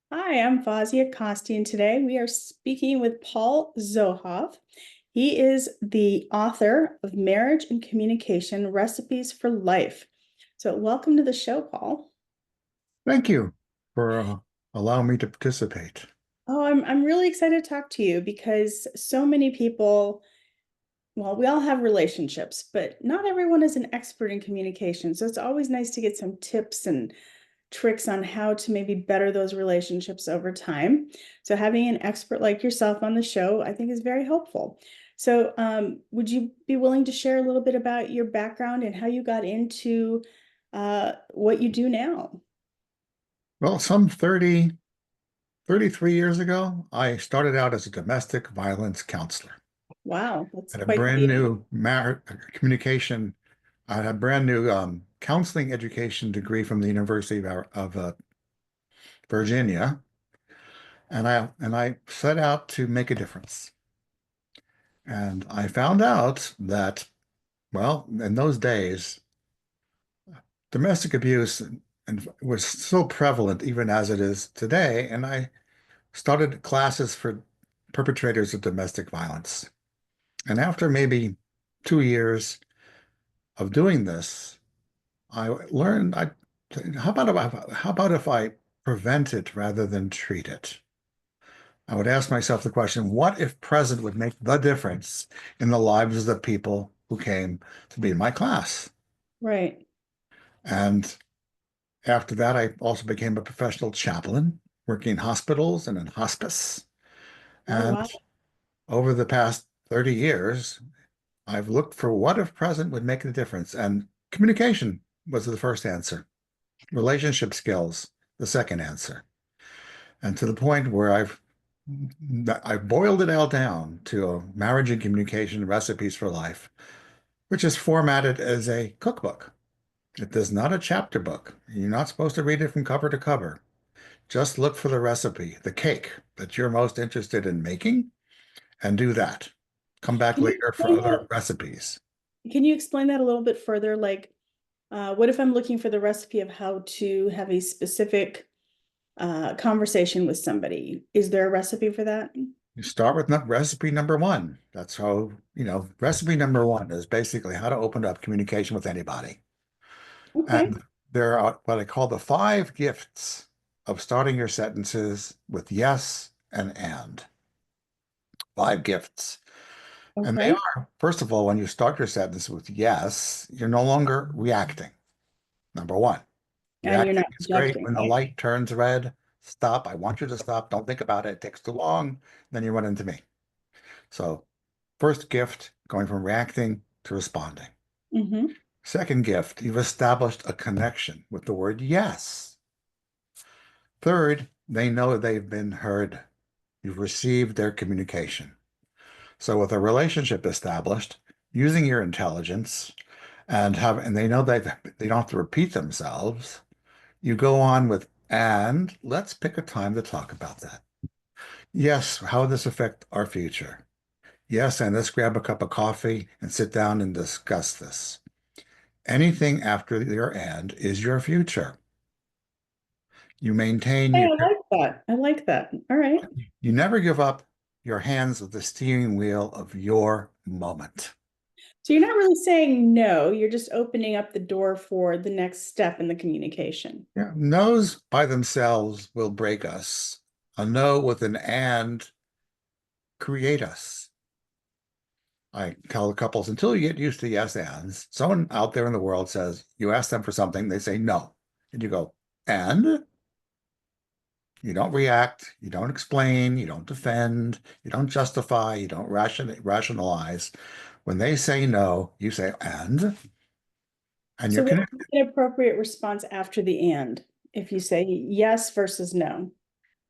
Hi, I'm Fazia Costi, and today we are speaking with Paul Zohav. He is the author of Marriage and Communication Recipes for Life. So, welcome to the show, Paul. Thank you for allowing me to participate. Oh, I'm really excited to talk to you because so many people, well, we all have relationships, but not everyone is an expert in communication. So, it's always nice to get some tips and tricks on how to maybe better those relationships over time. So having an expert like yourself on the show, I think is very helpful. So would you be willing to share a little bit about your background and how you got into what you do now? Well, some 33 years ago, I started out as a domestic violence counselor Wow, that's at a quite brand the new communication. I had a brand new counseling education degree from the University of Virginia, and I set out to make a difference. And I found out that, well, in those days, domestic abuse was so prevalent, even as it is today. And I started classes for perpetrators of domestic violence. And after maybe 2 years of doing this, I learned how about if I prevent it rather than treat it? I would ask myself the question, what if present would make the difference in the lives of the people who came to be in my class? right. And after that, I also became a professional chaplain, working in hospitals and in hospice. Oh, And wow. over the past 30 years, I've looked for what if present would make a difference. And communication was the first answer. Relationship skills, the second answer. And to the point where I've boiled it all down to a marriage and communication recipes for life, which is formatted as a cookbook. It is not a chapter book. You're not supposed to read it from cover to cover. Just look for the recipe, the cake that you're most interested in making, and do that. Come back Can you later for explain other that? recipes. Can you explain that a little bit further? Like, what if I'm looking for the recipe of how to have a specific conversation with somebody? Is there a recipe for that? You start with recipe number one. That's how, recipe number one is basically how to open up communication with anybody. Okay. And there are what I call the five gifts of starting your sentences with yes and. Five gifts. And they Okay. are, first of all, when you start your sentence with yes, you're no longer reacting. Number one, And you're reacting not is great projecting, when the right? light turns red. Stop. I want you to stop. Don't think about it. It takes too long. Then you run into me. So, first gift, going from reacting to responding. Mm-hmm. Second gift, you've established a connection with the word yes. Third, they know they've been heard. You've received their communication. So with a relationship established, using your intelligence and they know they don't have to repeat themselves, you go on with, and let's pick a time to talk about that. Yes, how would this affect our future? Yes, and let's grab a cup of coffee and sit down and discuss this. Anything after your and is your future. You maintain Hey, your, I like that. I like that. All right. you never give up your hands of the steering wheel of your moment. So you're not really saying no, you're just opening up the door for the next step in the communication. Yeah, no's by themselves will break us. A no with an and create us. I tell the couples until you get used to yes ands, someone out there in the world says, you ask them for something, they say no. And you go, and you don't react, you don't explain, you don't defend, you don't justify, you don't rationalize. When they say no, you say, and So you're what would connected. be an appropriate response after the and if you say yes versus no?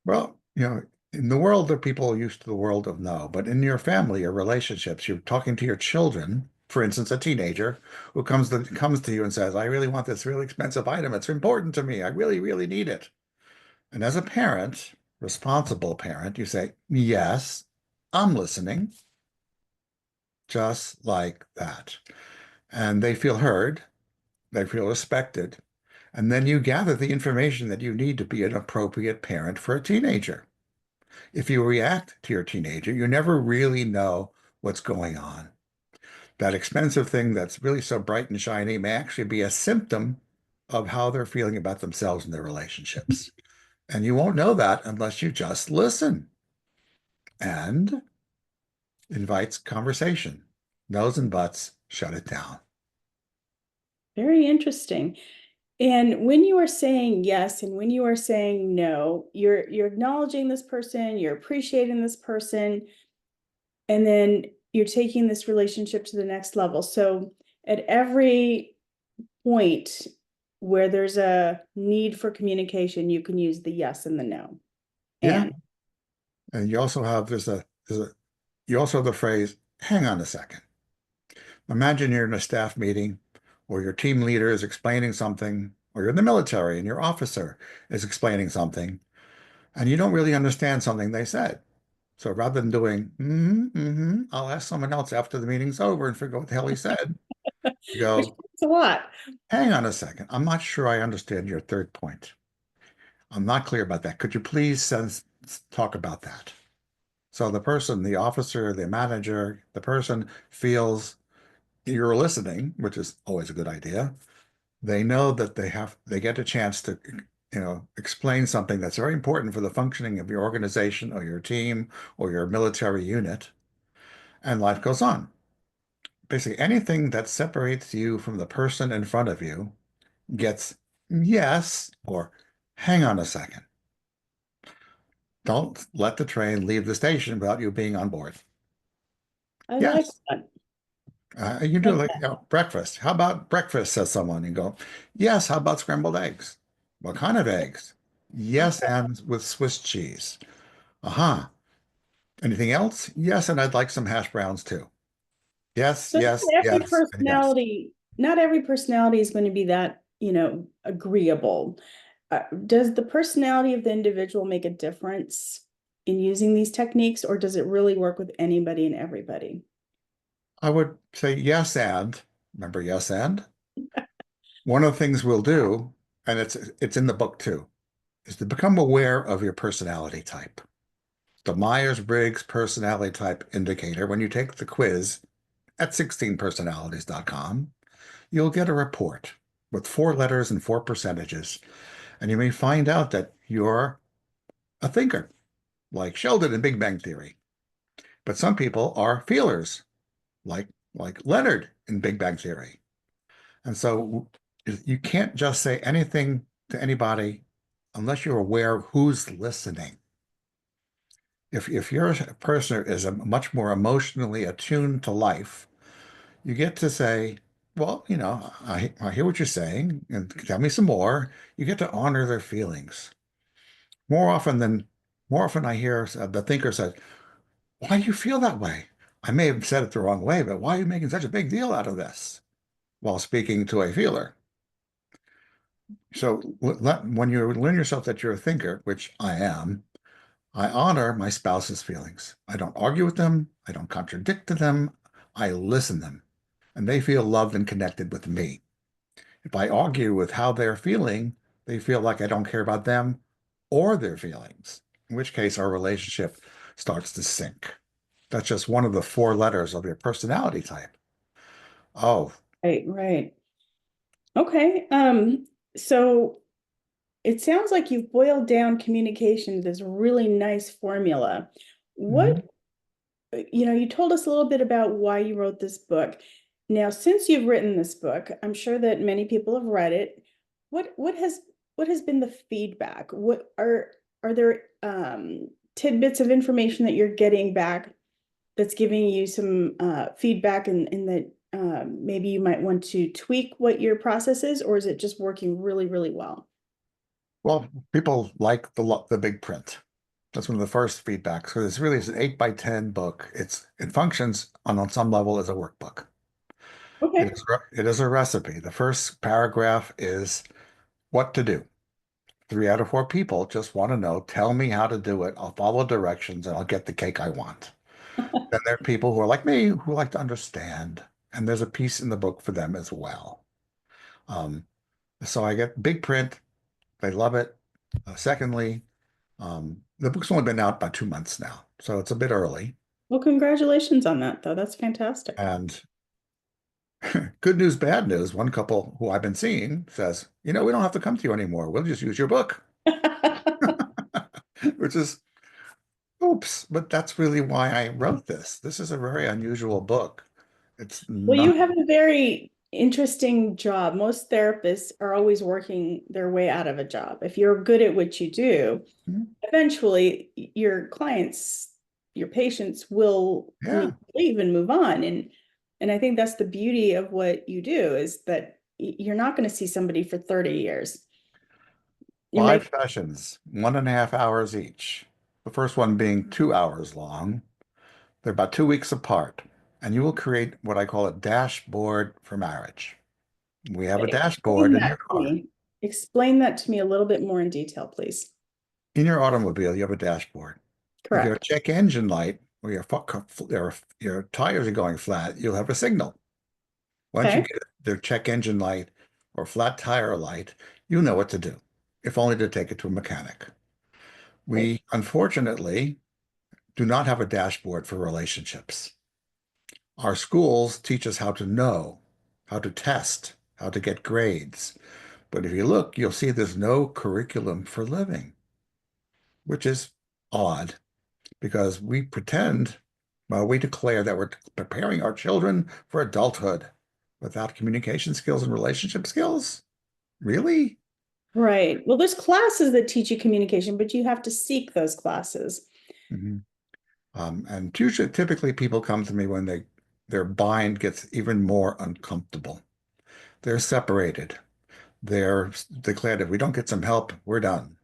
Well, in the world, there are people used to the world of no, but in your family or relationships, you're talking to your children, for instance, a teenager who comes to you and says, I really want this really expensive item. It's important to me. I really, really need it. And as a parent, responsible parent, you say, yes, I'm listening, just like that. And they feel heard, they feel respected, And then you gather the information that you need to be an appropriate parent for a teenager. If you react to your teenager, you never really know what's going on. That expensive thing that's really so bright and shiny may actually be a symptom of how they're feeling about themselves and their relationships. And you won't know that unless you just listen and invites conversation. No's and buts, shut it down. Very interesting. And when you are saying yes and when you are saying no, you're acknowledging this person, you're appreciating this person, and then you're taking this relationship to the next level. So at every point where there's a need for communication, you can use the yes and the no. Yeah. And And you also have you also have the phrase, hang on a second. Imagine you're in a staff meeting or your team leader is explaining something, or you're in the military and your officer is explaining something, and you don't really understand something they said. So rather than doing, I'll ask someone else after the meeting's over and figure out what the hell he said, you which go, is a lot. hang on a second. I'm not sure I understand your third point. I'm not clear about that. Could you please talk about that? So the person, the officer, the manager, the person feels you're listening, which is always a good idea. They know that they get a chance to, explain something that's very important for the functioning of your organization or your team or your military unit, and life goes on. Basically, anything that separates you from the person in front of you gets yes or hang on a second. Don't let the train leave the station without you being on board. I like Yes. that. You do Like like, that. breakfast. How about breakfast, says someone. You go, yes, how about scrambled eggs? What kind of eggs? Yes, and with Swiss cheese. Uh-huh. Anything else? Yes, and I'd like some hash browns too. Yes, So yes, yes, and yes. not every personality is going to be that, agreeable. Does the personality of the individual make a difference in using these techniques, or does it really work with anybody and everybody? I would say yes, and remember yes, and one of the things we'll do, and it's in the book too, is to become aware of your personality type. The Myers-Briggs personality type indicator, when you take the quiz at 16personalities.com, you'll get a report with 4 letters and 4 percentages. And you may find out that you're a thinker, like Sheldon in Big Bang Theory. But some people are feelers, like Leonard in Big Bang Theory. And so you can't just say anything to anybody unless you're aware of who's listening. If you're a person who is much more emotionally attuned to life, you get to say, well, I hear what you're saying, and tell me some more. You get to honor their feelings. More often than More often I hear the thinker say, why do you feel that way? I may have said it the wrong way, but why are you making such a big deal out of this? While speaking to a feeler. So when you learn yourself that you're a thinker, which I am, I honor my spouse's feelings. I don't argue with them. I don't contradict to them. I listen them, and they feel loved and connected with me. If I argue with how they're feeling, they feel like I don't care about them or their feelings, in which case our relationship starts to sink. That's just one of the 4 letters of your personality type. Oh, Right, right. Okay. So it sounds like you've boiled down communication to this really nice formula. mhm. What, you told us a little bit about why you wrote this book. Now, since you've written this book, I'm sure that many people have read it. What has been the feedback? Are there tidbits of information that you're getting back that's giving you some feedback and that maybe you might want to tweak what your process is, or is it just working really, really well? Well, people like the big print. That's one of the first feedbacks. So this really is an 8 by 10 book. It functions on some level as a workbook. Okay. It is a recipe. The first paragraph is what to do. 3 out of 4 people just want to know, tell me how to do it. I'll follow directions and I'll get the cake I want. Then there are people who are like me who like to understand. And there's a piece in the book for them as well. Um, So I get big print. They love it. Secondly, the book's only been out about 2 months now, so it's a bit early. Well, congratulations on that, though. That's fantastic. And good news, bad news. One couple who I've been seeing says, we don't have to come to you anymore. We'll just use your book, which is oops. But that's really why I wrote this. This is a very unusual book. It's Well, not. you have a very interesting job. Most therapists are always working their way out of a job. If you're good at what you do, eventually your clients, your patients will need Yeah. to leave and move on. And I think that's the beauty of what you do is that you're not going to see somebody for 30 years. You're Five making sessions, 1.5 hours each. The first one being 2 hours long. They're about 2 weeks apart. And you will create what I call a dashboard for marriage. We have a dashboard explain in that your to car. me. Explain that to me a little bit more in detail, please. In your automobile, you have a dashboard. If you have a Correct. check engine light or your tires are going flat, you'll have a signal. Once you Okay. get the check engine light or flat tire light, you know what to do, if only to take it to a mechanic. Great. We unfortunately do not have a dashboard for relationships. Our schools teach us how to know, how to test, how to get grades. But if you look, you'll see there's no curriculum for living, which is odd because we pretend, well, we declare that we're preparing our children for adulthood without communication skills and relationship skills. Really? Right. Well, there's classes that teach you communication, but you have to seek those classes. Mhm. And usually, typically, people come to me when their bind gets even more uncomfortable. They're separated. They're declared if we don't get some help, we're done.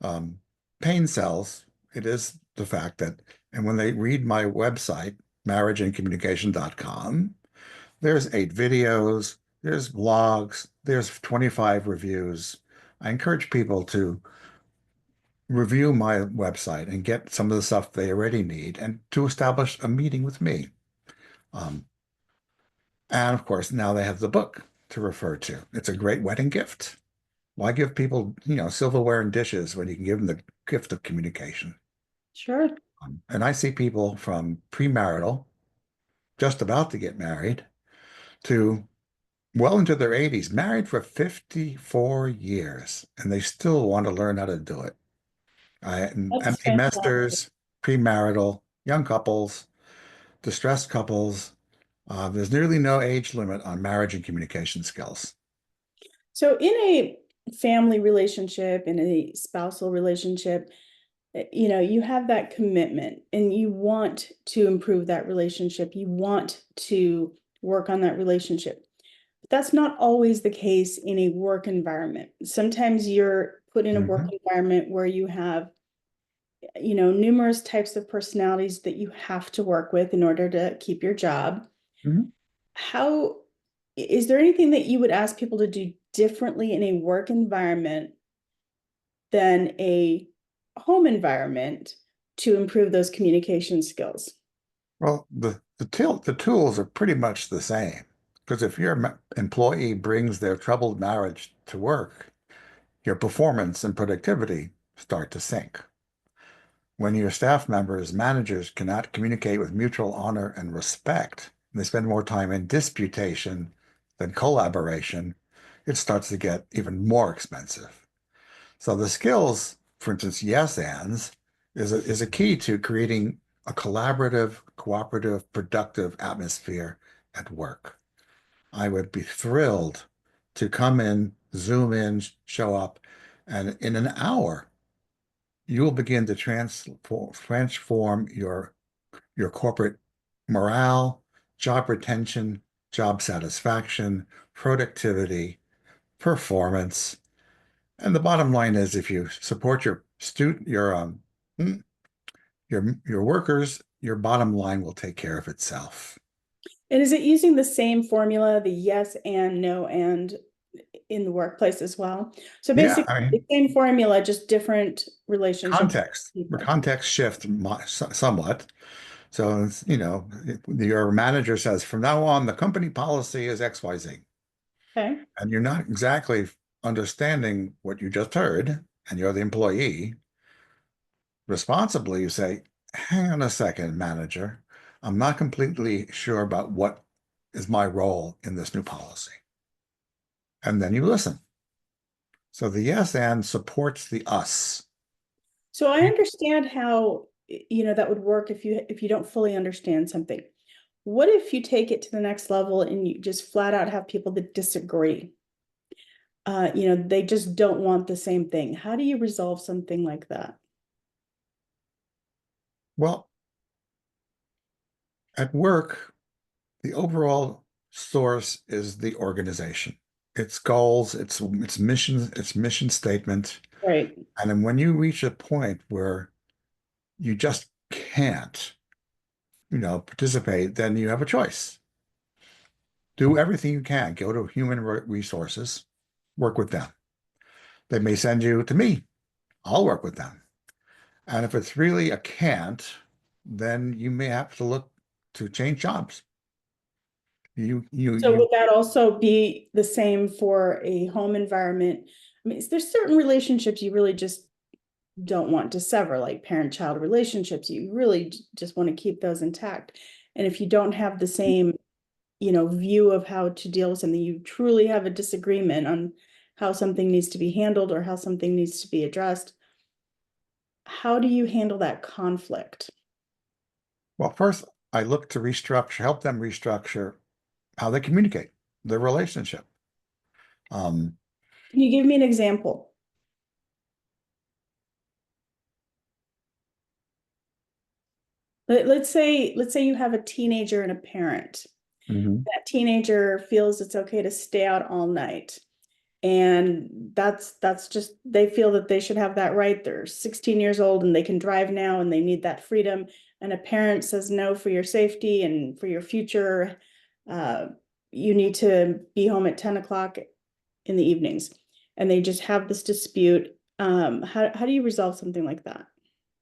Um, Pain sells. It is the fact that, and when they read my website, marriageandcommunication.com, there's 8 videos, there's blogs, there's 25 reviews. I encourage people to review my website and get some of the stuff they already need and to establish a meeting with me. Um, and of course, now they have the book to refer to. It's a great wedding gift. Why give people, silverware and dishes when you can give them the gift of communication? Sure. And I see people from premarital, just about to get married, to well into their 80s, married for 54 years, and they still want to learn how to do it. That's Empty fantastic. nesters, premarital, young couples, distressed couples. There's nearly no age limit on marriage and communication skills. So, in a family relationship, in a spousal relationship, you have that commitment and you want to improve that relationship. You want to work on that relationship. But that's not always the case in a work environment. Sometimes you're put in a work Hmm. environment where you have, numerous types of personalities that you have to work with in order to keep your job. Hmm. How is there anything that you would ask people to do differently in a work environment than a home environment to improve those communication skills? Well, the tools are pretty much the same. Because if your employee brings their troubled marriage to work, your performance and productivity start to sink. When your staff members, managers cannot communicate with mutual honor and respect, and they spend more time in disputation than collaboration, it starts to get even more expensive. So the skills, for instance, yes ands, is a key to creating a collaborative, cooperative, productive atmosphere at work. I would be thrilled to come in, zoom in, show up, and in an hour, you will begin to transform your corporate morale, job retention, job satisfaction, productivity, performance. And the bottom line is if you support hmm, your workers, your bottom line will take care of itself. And is it using the same formula, the yes and no and in the workplace as well? So Yeah, basically, I the mean, same formula, just different relationships with the people. context shift somewhat. So, your manager says, from now on, the company policy is XYZ. Okay. and you're not exactly understanding what you just heard, and you're the employee, responsibly you say, hang on a second, manager. I'm not completely sure about what is my role in this new policy. And then you listen. So the yes and supports the us. So I understand how, that would work if you don't fully understand something. What if you take it to the next level and you just flat out have people that disagree? They just don't want the same thing. How do you resolve something like that? Well, at work, the overall source is the organization, its goals, its mission statement. Right. And then when you reach a point where you just can't, participate, then you have a choice. Do everything you can. Go to human resources, work with them. They may send you to me. I'll work with them. And if it's really a can't, then you may have to look to change jobs. So You would that also be the same for a home environment? I mean, there's certain relationships you really just don't want to sever, like parent-child relationships. You really just want to keep those intact. And if you don't have the same, view of how to deal with something, you truly have a disagreement on how something needs to be handled or how something needs to be addressed. How do you handle that conflict? Well, first, I look to restructure, help them restructure how they communicate, their relationship. Um, Can you give me an example? Let's say you have a teenager and a parent. mhm. That teenager feels it's okay to stay out all night. And that's just they feel that they should have that right. They're 16 years old and they can drive now and they need that freedom. And a parent says no, for your safety and for your future. Uh, you need to be home at 10 o'clock in the evenings. And they just have this dispute. How do you resolve something like that?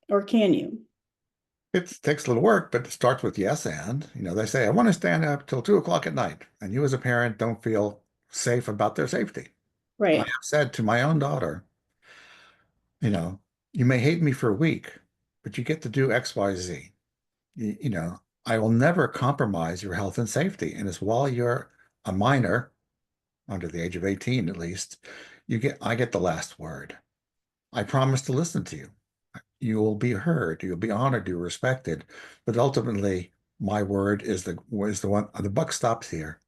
Or can you? It takes a little work, but it starts with yes and. They say, I want to stand up till 2 o'clock at night. And you as a parent don't feel safe about their safety. I have Right. said to my own daughter, you know, you may hate me for a week, but you get to do X, Y, Z. I will never compromise your health and safety. And as while you're a minor, under the age of 18 at least, I get the last word. I promise to listen to you. You will be heard, you'll be honored, you're respected. But ultimately, my word is the one, the buck stops here.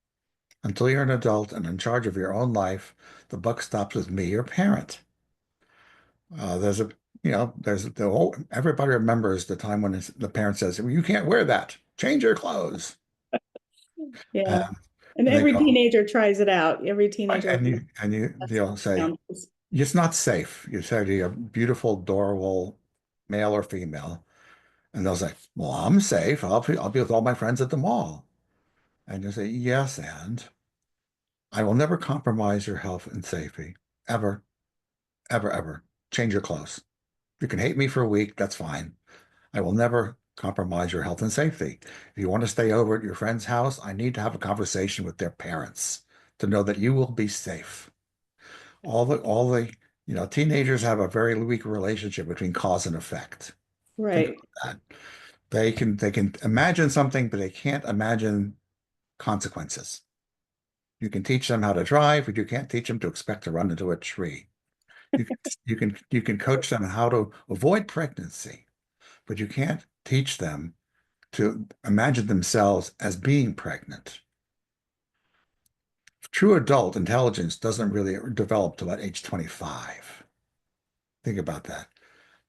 Until you're an adult and in charge of your own life, the buck stops with me, your parent. There's a, there's the whole, everybody remembers the time when the parent says, well, you can't wear that. Change your clothes. Yeah. Um, And and they every go, teenager tries it out. Every teenager they'll say, boundaries. it's not safe. You say to your beautiful, adorable male or female, and they'll say, well, I'm safe. I'll be with all my friends at the mall. And you say, yes, and I will never compromise your health and safety. Ever, ever, ever. Change your clothes. You can hate me for a week. That's fine. I will never compromise your health and safety. If you want to stay over at your friend's house, I need to have a conversation with their parents to know that you will be safe. Teenagers have a very weak relationship between cause and effect. Think Right. about that. They can imagine something, but they can't imagine consequences. You can teach them how to drive, but you can't teach them to expect to run into a tree. You can coach them how to avoid pregnancy, but you can't teach them to imagine themselves as being pregnant. True adult intelligence doesn't really develop till about age 25. Think about that.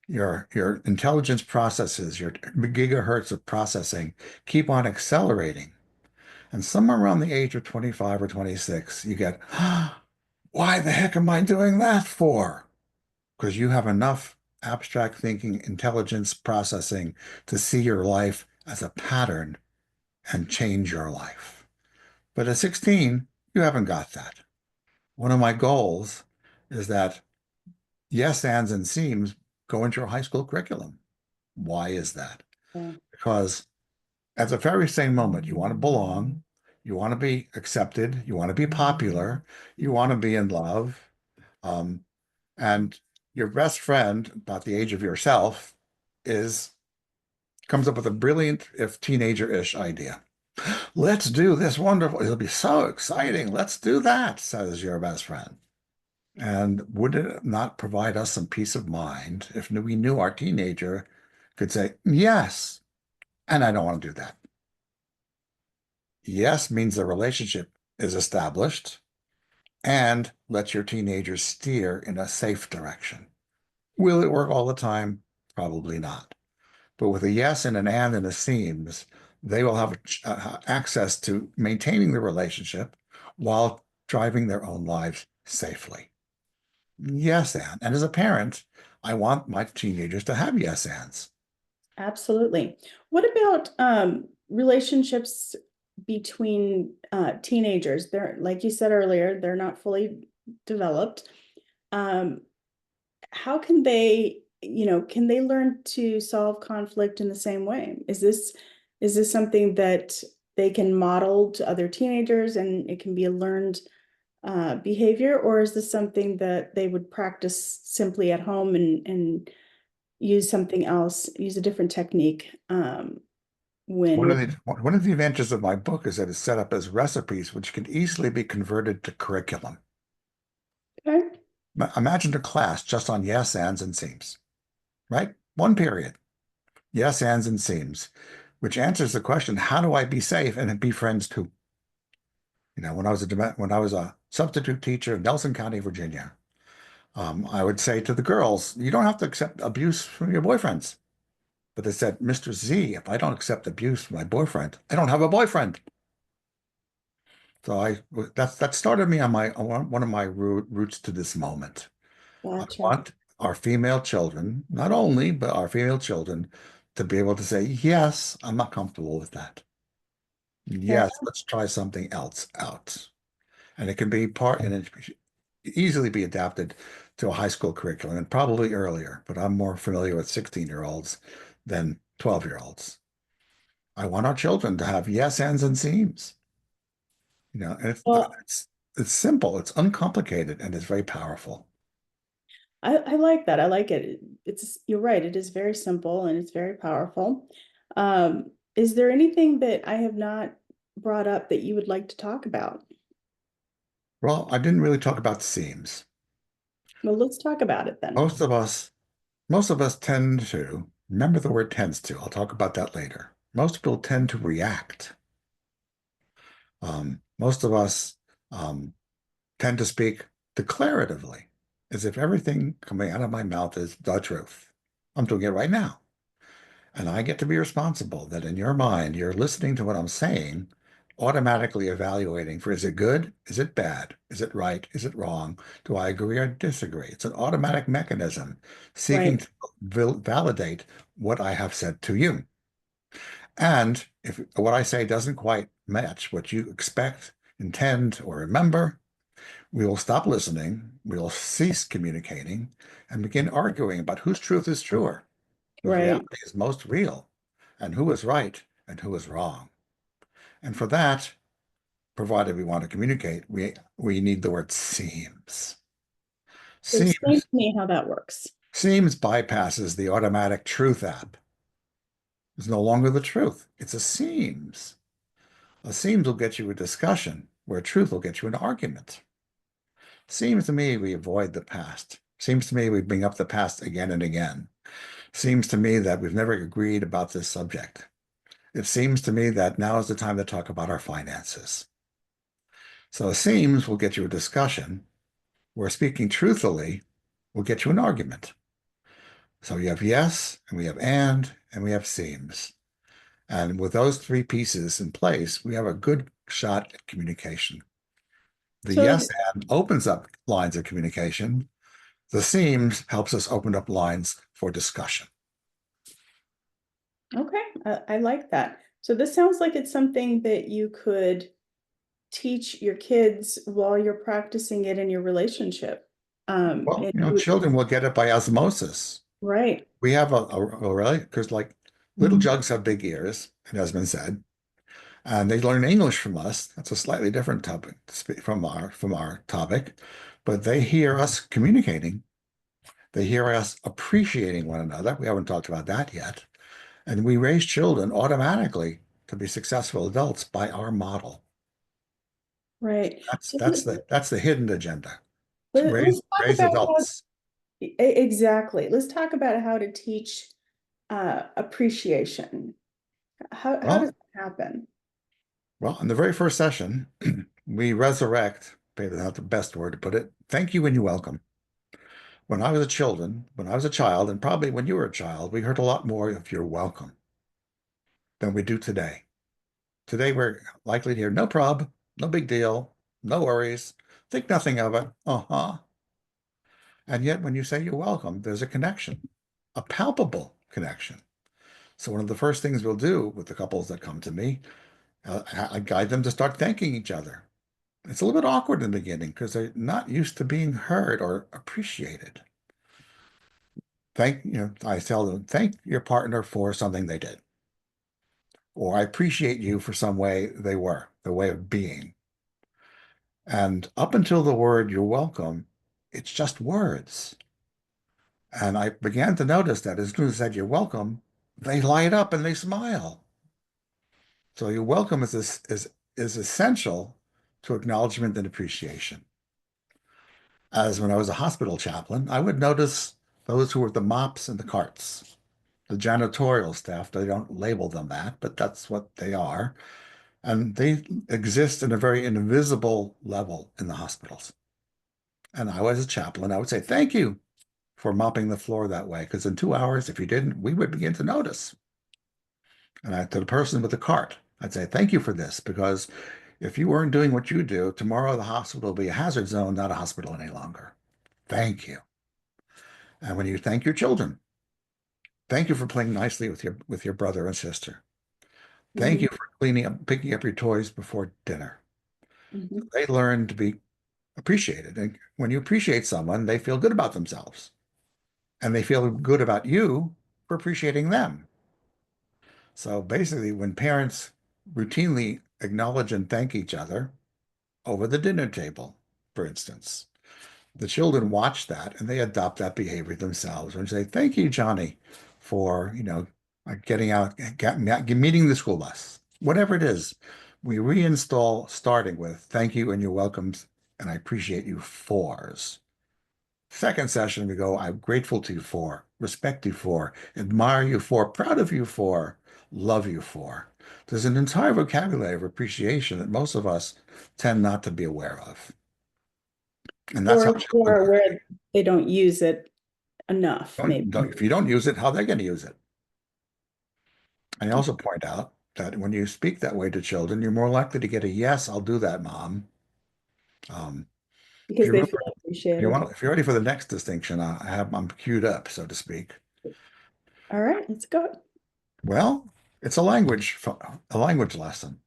Your intelligence processes, your gigahertz of processing keep on accelerating. And somewhere around the age of 25 or 26, you get, why the heck am I doing that for? Because you have enough abstract thinking, intelligence processing to see your life as a pattern and change your life. But at 16, you haven't got that. One of my goals is that yes, ands, and seems go into your high school curriculum. Why is that? Yeah. Because at the very same moment, you want to belong, You want to be accepted. You want to be popular. You want to be in love. Um, and your best friend, about the age of yourself, is comes up with a brilliant, if teenager-ish idea. Let's do this wonderful. It'll be so exciting. Let's do that, says your best friend. And would it not provide us some peace of mind if we knew our teenager could say, yes, and I don't want to do that. Yes means the relationship is established and let your teenager steer in a safe direction. Will it work all the time? Probably not. But with a yes and an and a seems, they will have access to maintaining the relationship while driving their own lives safely. Yes, and. And as a parent, I want my teenagers to have yes ands. Absolutely. What about relationships between teenagers? They're, like you said earlier, they're not fully developed. Um, how can they, can they learn to solve conflict in the same way? Is this something that they can model to other teenagers and it can be a learned behavior, or is this something that they would practice simply at home and use something else, use a different technique One when of the advantages of my book is that it's set up as recipes, which can easily be converted to curriculum. okay, Imagine a class just on yes, ands, and seems, right? One period. Yes, ands, and seems, which answers the question, how do I be safe and be friends too? When I was a substitute teacher in Nelson County, Virginia, I would say to the girls, you don't have to accept abuse from your boyfriends. But they said, Mr. Z, if I don't accept abuse from my boyfriend, I don't have a boyfriend. So that started me on one of my roots to this moment. I gotcha. want our female children, not only, but our female children, to be able to say, yes, I'm not comfortable with that. Fair Yes, let's try something else out. And it can be and it can easily be adapted to a high school curriculum and probably earlier, but I'm more familiar with 16-year-olds than 12-year-olds. I want our children to have yes, ands, and seems. And Well, it's simple, it's uncomplicated, and it's very powerful. I like that. I like it. It's, you're right. It is very simple and it's very powerful. Is there anything that I have not brought up that you would like to talk about? Well, I didn't really talk about seams. Well, let's talk about it then. Most of us, most of us tend to, remember the word tends to, I'll talk about that later. Most people tend to react. Most of us tend to speak declaratively, as if everything coming out of my mouth is the truth. I'm doing it right now. And I get to be responsible that in your mind, you're listening to what I'm saying, automatically evaluating for is it good? Is it bad? Is it right? Is it wrong? Do I agree or disagree? It's an automatic mechanism seeking Right, to validate what I have said to you. And if what I say doesn't quite match what you expect, intend, or remember, we will stop listening, we will cease communicating, and begin arguing about whose truth is truer, whose right. reality is most real, and who is right and who is wrong. And for that, provided we want to communicate, we need the word seems. So explain Seems to me how that works. seems bypasses the automatic truth app. It's no longer the truth. It's a seems. A seems will get you a discussion, where truth will get you an argument. Seems to me we avoid the past. Seems to me we bring up the past again and again. Seems to me that we've never agreed about this subject. It seems to me that now is the time to talk about our finances. So it seems will get you a discussion where speaking truthfully will get you an argument. So you have yes, and we have and we have seems. And with those three pieces in place, we have a good shot at communication. The So, yes and opens up lines of communication. The seems helps us open up lines for discussion. okay, I like that. So this sounds like it's something that you could teach your kids while you're practicing it in your relationship. Well, And you would, children will get it by osmosis. right, We have a really, because like little jugs have big ears, it has been said. And they learn English from us. That's a slightly different topic from our topic, but they hear us communicating. They hear us appreciating one another. We haven't talked about that yet. And we raise children automatically to be successful adults by our model. Right. That's So that's the that's the hidden agenda. To let's talk raise about how, adults. exactly. Let's talk about how to teach appreciation. How does Well, that happen? well, in the very first session, we resurrect, maybe not the best word to put it, thank you and you welcome. When I was a child, and probably when you were a child, we heard a lot more of you're welcome than we do today. Today, we're likely to hear no prob, no big deal, no worries, think nothing of it. Uh-huh. And yet, when you say you're welcome, there's a connection, a palpable connection. So one of the first things we'll do with the couples that come to me, I guide them to start thanking each other. It's a little bit awkward in the beginning because they're not used to being heard or appreciated. I tell them, thank your partner for something they did, or I appreciate you for some way they were, the way of being. And up until the word you're welcome, it's just words. And I began to notice that as soon as I said you're welcome, they light up and they smile. So your welcome is essential to acknowledgement and appreciation. As when I was a hospital chaplain, I would notice those who were the mops and the carts, the janitorial staff. They don't label them that, but that's what they are. And they exist in a very invisible level in the hospitals. And I was a chaplain. I would say, thank you for mopping the floor that way, because in 2 hours, if you didn't, we would begin to notice. And to the person with the cart, I'd say, thank you for this, because if you weren't doing what you do, tomorrow the hospital will be a hazard zone, not a hospital any longer. Thank you. And when you thank your children, thank you for playing nicely with your brother and sister. Thank Mhm, you for cleaning up, picking up your toys before dinner. mhm. They learn to be appreciated. And when you appreciate someone, they feel good about themselves. And they feel good about you for appreciating them. So basically, when parents routinely acknowledge and thank each other over the dinner table, for instance, the children watch that and they adopt that behavior themselves and say, thank you, Johnny, for, getting out, meeting the school bus, whatever it is. We reinstall starting with thank you and you're welcome and I appreciate you fors. Second session, we go, I'm grateful to you for, respect you for, admire you for, proud of you for, love you for. There's an entire vocabulary of appreciation that most of us tend not to be aware of. And that's how children Or learn. where they don't use it enough, maybe. If you don't use it, how are they going to use it? I also point out that when you speak that way to children, you're more likely to get a yes, I'll do that, mom. Um, if Because you they remember, feel appreciated. if you're ready for the next distinction, I'm queued up, so to speak. All right, let's go. Well, it's a language lesson.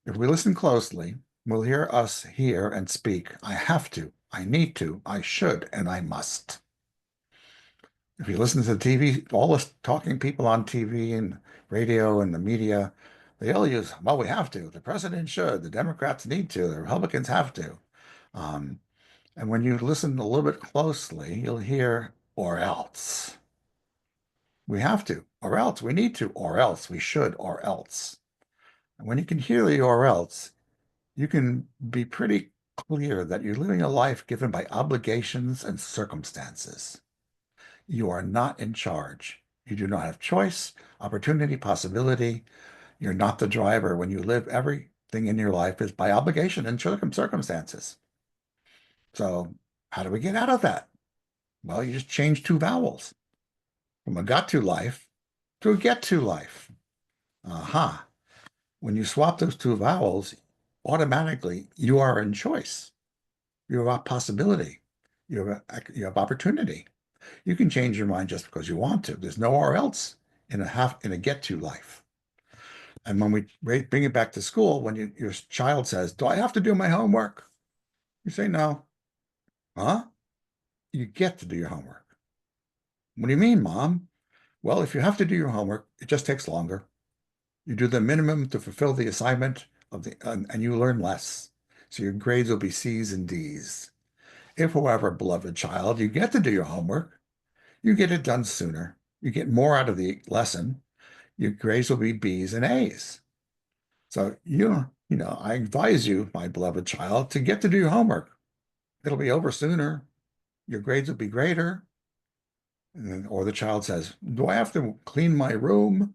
If we listen closely, we'll hear us hear and speak. I have to, I need to, I should, and I must. If you listen to the TV, all the talking people on TV and radio and the media, they all use, well, we have to. The president should. The Democrats need to. The Republicans have to. Um, and when you listen a little bit closely, you'll hear, or else. We have to, or else. We need to, or else. We should, or else. And when you can hear the or else, you can be pretty clear that you're living a life given by obligations and circumstances. You are not in charge. You do not have choice, opportunity, possibility. You're not the driver. When you live, everything in your life is by obligation and circumstances. So, how do we get out of that? Well, you just change two vowels from a got to life to a get to life. Aha. When you swap those two vowels, automatically you are in choice. You have a possibility. You have opportunity. You can change your mind just because you want to. There's nowhere else in a get to life. And when we bring it back to school, when your child says, "Do I have to do my homework?" You say, "No." Huh? You get to do your homework. What do you mean, Mom? Well, if you have to do your homework, it just takes longer. You do the minimum to fulfill the assignment of and you learn less. So your grades will be C's and D's. If, however, beloved child, you get to do your homework, you get it done sooner. You get more out of the lesson. Your grades will be B's and A's. So I advise you, my beloved child, to get to do your homework. It'll be over sooner. Your grades will be greater. Or the child says, "Do I have to clean my room?"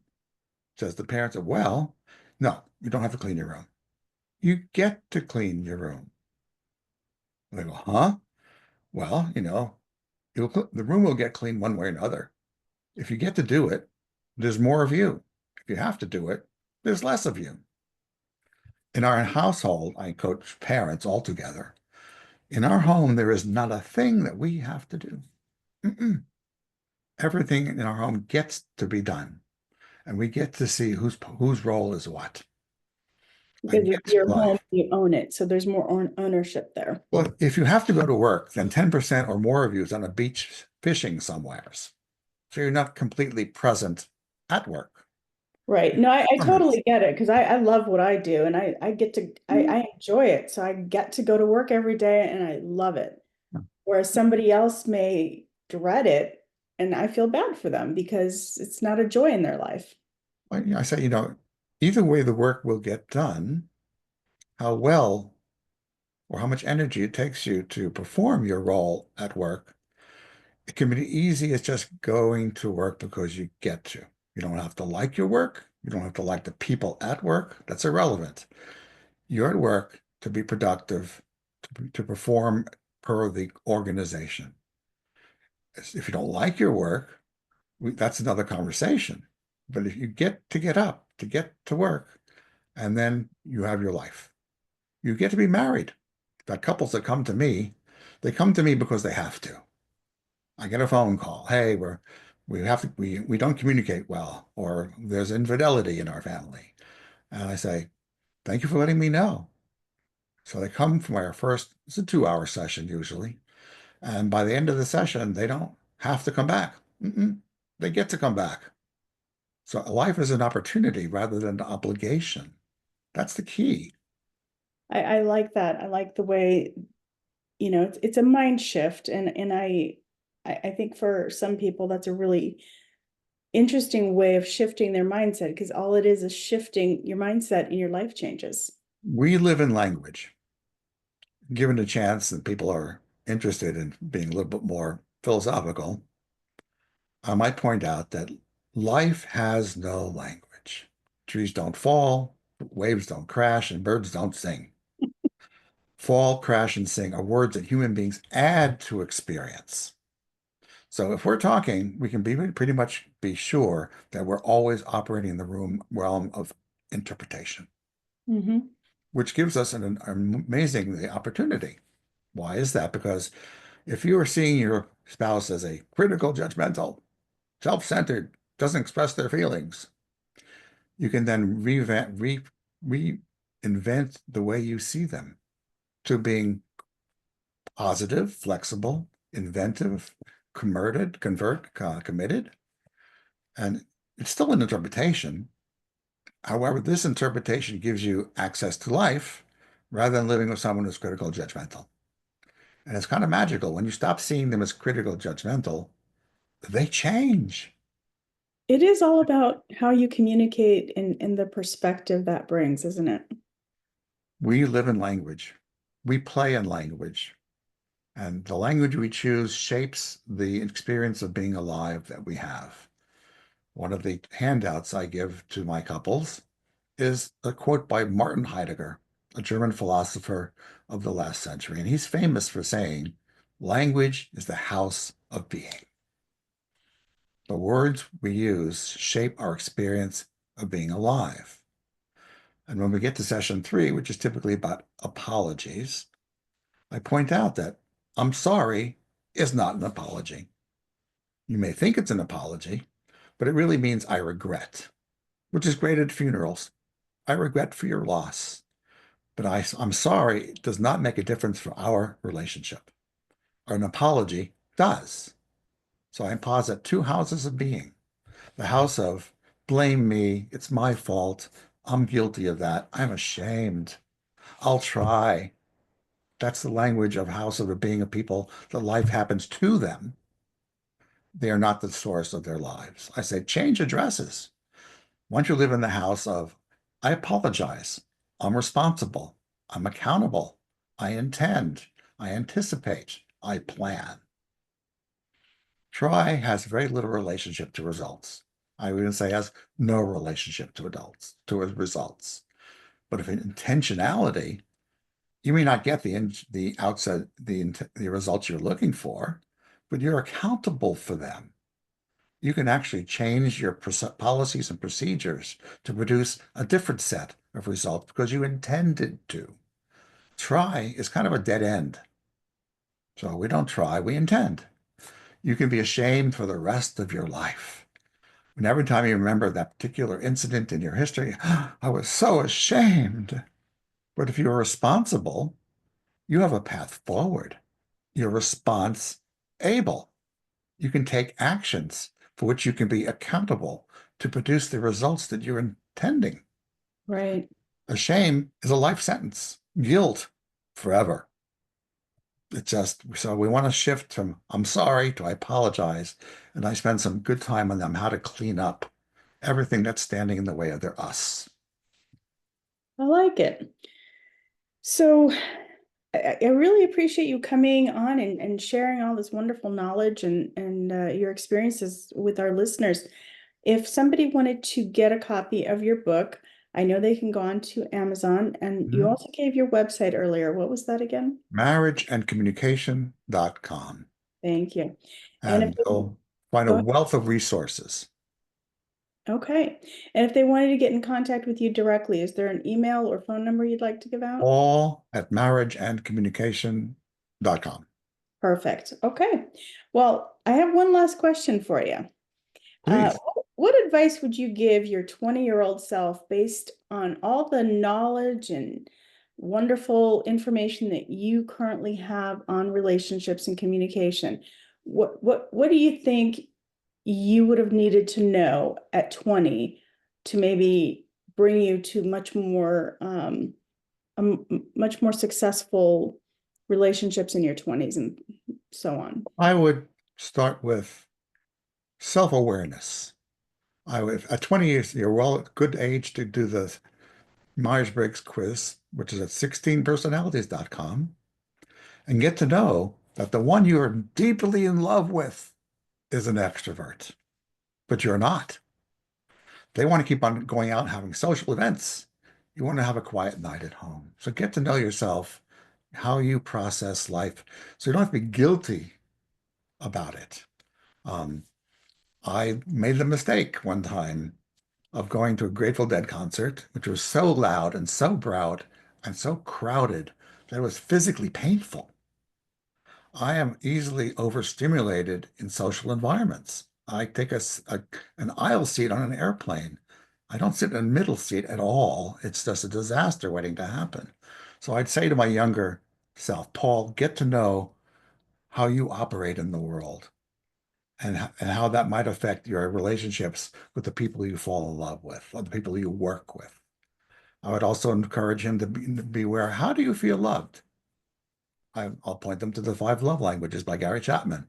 Says the parent, "Well, no, you don't have to clean your room. You get to clean your room." They go, "Huh?" Well, the room will get cleaned one way or another. If you get to do it, there's more of you. If you have to do it, there's less of you. In our household, I coach parents all together. In our home, there is not a thing that we have to do. Mm-mm. Everything in our home gets to be done, and we get to see whose role is what, Because and it's get to your home, life. you own it. So there's more ownership there. Well, if you have to go to work, then 10% or more of you is on a beach fishing somewheres. So you're not completely present at work. Right. No, I Permanent. totally get it because I love what I do and I get to I enjoy it. So I get to go to work every day and I love it. Whereas somebody else may dread it and I feel bad for them because it's not a joy in their life. I say, either way the work will get done, how well or how much energy it takes you to perform your role at work, it can be easy as just going to work because you get to. You don't have to like your work. You don't have to like the people at work. That's irrelevant. You're at work to be productive, to perform per the organization. If you don't like your work, that's another conversation. But if you get up, to get to work, and then you have your life, you get to be married. Got couples that come to me, they come to me because they have to. I get a phone call. Hey, we don't communicate well, or there's infidelity in our family. And I say, thank you for letting me know. So they come from our first, it's a 2 hour session usually. And by the end of the session, they don't have to come back. Mm-mm. They get to come back. So life is an opportunity rather than an obligation. That's the key. I like that. I like the way, it's a mind shift and I think for some people that's a really interesting way of shifting their mindset because all it is shifting your mindset and your life changes. We live in language. Given a chance that people are interested in being a little bit more philosophical, I might point out that life has no language. Trees don't fall, waves don't crash, and birds don't sing. Fall, crash, and sing are words that human beings add to experience. So if we're talking, we can pretty much be sure that we're always operating in the realm of interpretation, Hmm. which gives us an amazing opportunity. Why is that? Because if you are seeing your spouse as a critical, judgmental, self-centered, doesn't express their feelings, you can then reinvent the way you see them to being positive, flexible, inventive, committed. And it's still an interpretation. However, this interpretation gives you access to life rather than living with someone who's critical, judgmental. And it's kind of magical. When you stop seeing them as critical, judgmental, they change. It is all about how you communicate and the perspective that brings, isn't it? We live in language. We play in language. And the language we choose shapes the experience of being alive that we have. One of the handouts I give to my couples is a quote by Martin Heidegger, a German philosopher of the last century. And he's famous for saying, language is the house of being. The words we use shape our experience of being alive. And when we get to session 3, which is typically about apologies, I point out that I'm sorry is not an apology. You may think it's an apology, but it really means I regret, which is great at funerals. I regret for your loss, but I'm sorry does not make a difference for our relationship. An apology does. So I posit two houses of being, the house of blame me. It's my fault. I'm guilty of that. I'm ashamed. I'll try. That's the language of how sort of being a people that life happens to them. They are not the source of their lives. I say, change addresses. Once you live in the house of, I apologize, I'm responsible, I'm accountable, I intend, I anticipate, I plan. Try has very little relationship to results. I would even say has no relationship to results. But if intentionality, you may not get the outset the results you're looking for, but you're accountable for them. You can actually change your policies and procedures to produce a different set of results because you intended to. Try is kind of a dead end. So we don't try, we intend. You can be ashamed for the rest of your life. And every time you remember that particular incident in your history, I was so ashamed. But if you're responsible, you have a path forward. You're response able. You can take actions for which you can be accountable to produce the results that you're intending. Right. A shame is a life sentence. Guilt, forever. It's just, so we want to shift from I'm sorry to I apologize. And I spend some good time on them, how to clean up everything that's standing in the way of their us. I like it. So I really appreciate you coming on and sharing all this wonderful knowledge and your experiences with our listeners. If somebody wanted to get a copy of your book, I know they can go on to Amazon, and you Mhm. also gave your website earlier. What was that again? Marriageandcommunication.com. Thank you. And if And you'll find a go ahead. wealth of resources. Okay. And if they wanted to get in contact with you directly, is there an email or phone number you'd like to give out? All at marriageandcommunication.com. Perfect. Okay. Well, I have one last question for you. Please. What advice would you give your 20-year-old self based on all the knowledge and wonderful information that you currently have on relationships and communication? What do you think you would have needed to know at 20 to maybe bring you to much more successful relationships in your 20s and so on? I would start with self-awareness. I would, at 20 years, you're well at good age to do the Myers-Briggs quiz, which is at 16personalities.com, and get to know that the one you are deeply in love with is an extrovert, but you're not. They want to keep on going out and having social events. You want to have a quiet night at home. So get to know yourself, how you process life, so you don't have to be guilty about it. Um, I made the mistake one time of going to a Grateful Dead concert, which was so loud and so broad and so crowded that it was physically painful. I am easily overstimulated in social environments. I take an aisle seat on an airplane. I don't sit in a middle seat at all. It's just a disaster waiting to happen. So I'd say to my younger self, Paul, get to know how you operate in the world and how that might affect your relationships with the people you fall in love with or the people you work with. I would also encourage him to be aware, how do you feel loved? I'll point them to the Five Love Languages by Gary Chapman.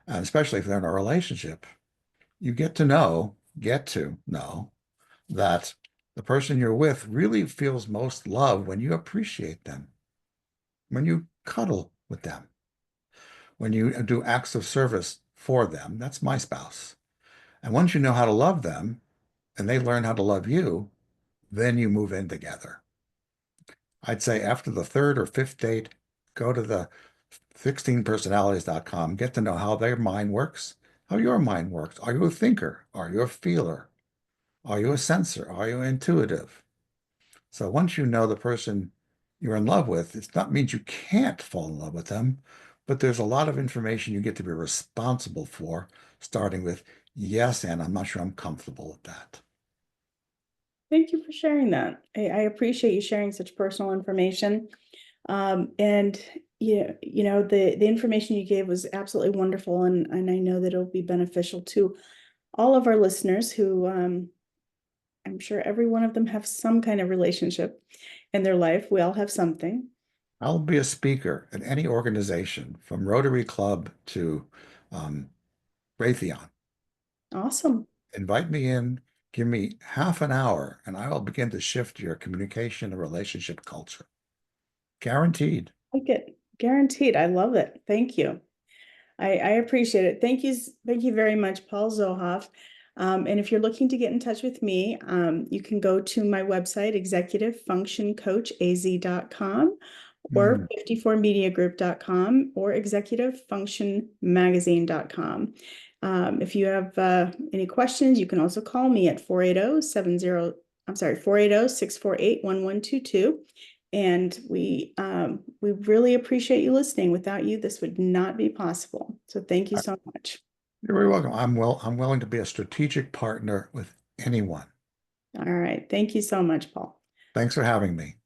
And especially if they're in a relationship, you get to know that the person you're with really feels most love when you appreciate them, when you cuddle with them, when you do acts of service for them. That's my spouse. And once you know how to love them and they learn how to love you, then you move in together. I'd say after the third or fifth date, go to the 16personalities.com, get to know how their mind works, how your mind works. Are you a thinker? Are you a feeler? Are you a sensor? Are you intuitive? So once you know the person you're in love with, it's not means you can't fall in love with them, but there's a lot of information you get to be responsible for, starting with, yes, and I'm not sure I'm comfortable with that. Thank you for sharing that. I appreciate you sharing such personal information. And yeah, the information you gave was absolutely wonderful, and I know that it'll be beneficial to all of our listeners who I'm sure every one of them have some kind of relationship in their life. We all have something. I'll be a speaker at any organization from Rotary Club to um, Raytheon. Awesome. Invite me in, give me half an hour, and I will begin to shift your communication and relationship culture. Guaranteed. Like it. Guaranteed. I love it. Thank you. I appreciate it. Thank you very much, Paul Zohav. And if you're looking to get in touch with me, you can go to my website, executivefunctioncoachaz.com or Hmm. 54mediagroup.com or executivefunctionmagazine.com. If you have any questions, you can also call me at 480-648-1122. And we really appreciate you listening. Without you, this would not be possible. So thank you so much. You're very welcome. I'm willing to be a strategic partner with anyone. All right. Thank you so much, Paul. Thanks for having me.